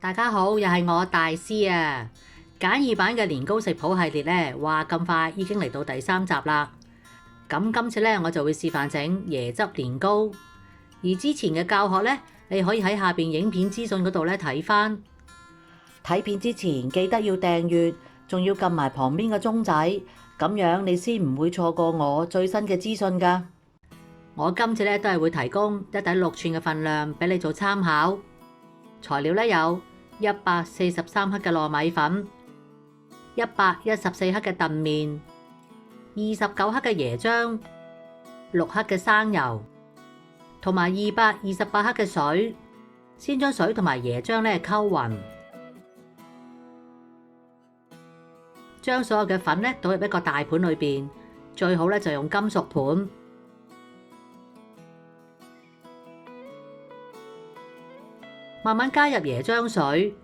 大家好，又係我大師啊！簡易版嘅年糕食譜系列呢，話咁快已經嚟到第3集啦。咁今次呢，我就會示範整椰汁年糕。而之前嘅教學呢，你可以喺下邊影片資訊嗰度呢睇返。睇片之前記得要訂閱，仲要撳埋旁邊個鐘仔，咁樣你先唔會錯過我最新嘅資訊㗎。我今次呢都係會提供1底6寸嘅份量俾你做參考。材料呢有143克嘅糯米粉、114克嘅燉麵、29克嘅椰漿、6克嘅生油，同埋228克嘅水。先將水同埋椰漿呢溝勻，將所有嘅粉呢倒入一個大盤裏邊，最好呢就用金屬盤。慢慢加入椰漿水，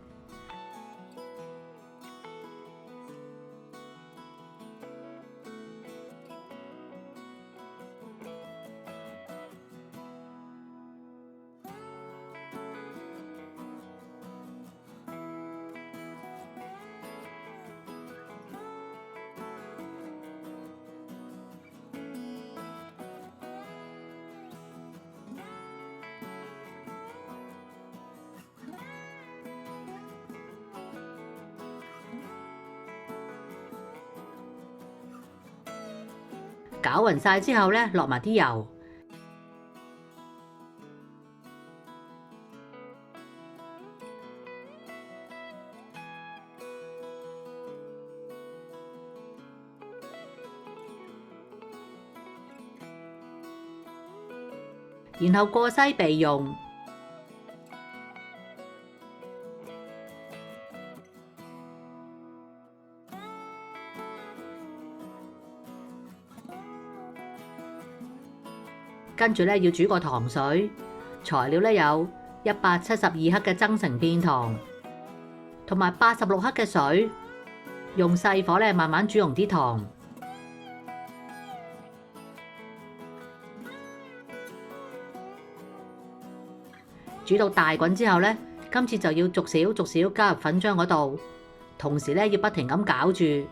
攪勻晒之後呢，落埋啲油，然後過篩備用。跟住呢要煮個糖水，材料呢有172克嘅增城片糖，同埋86克嘅水，用細火呢慢慢煮溶啲糖。煮到大滾之後呢，今次就要逐少加入粉漿嗰度，同時呢要不停咁攪住。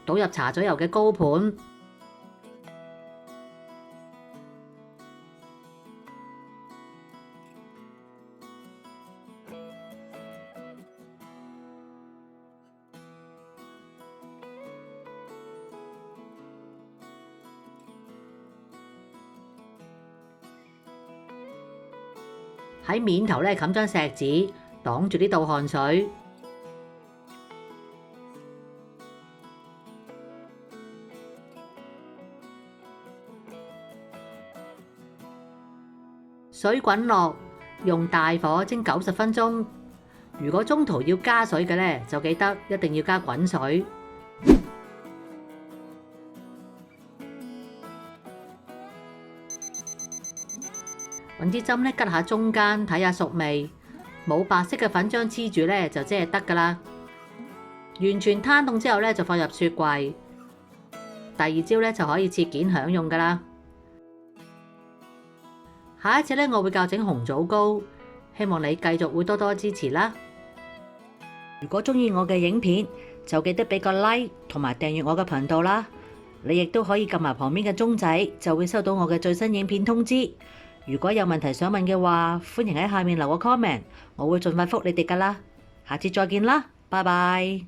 倒入搽咗油嘅糕盤，喺面頭呢冚張錫紙，擋住呢道汗水。水滾落，用大火蒸90分鐘。如果中途要加水嘅呢，就記得一定要加滾水。揾支針呢，吉下中間睇下熟未，冇白色嘅粉漿黐住呢，就即係得㗎喇。完全攤凍之後呢，就放入雪櫃。第二朝呢，就可以切件享用㗎喇。下一次呢，我會教整紅棗糕，希望你繼續會多多支持啦。如果鍾意我嘅影片，就記得俾個 like 同埋訂閱我嘅頻道啦。你亦都可以撳埋旁邊嘅鐘仔，就會收到我嘅最新影片通知。如果有問題想問嘅話，歡迎喺下面留個 comment，我會盡快覆你哋㗎啦。下次再見啦，拜拜。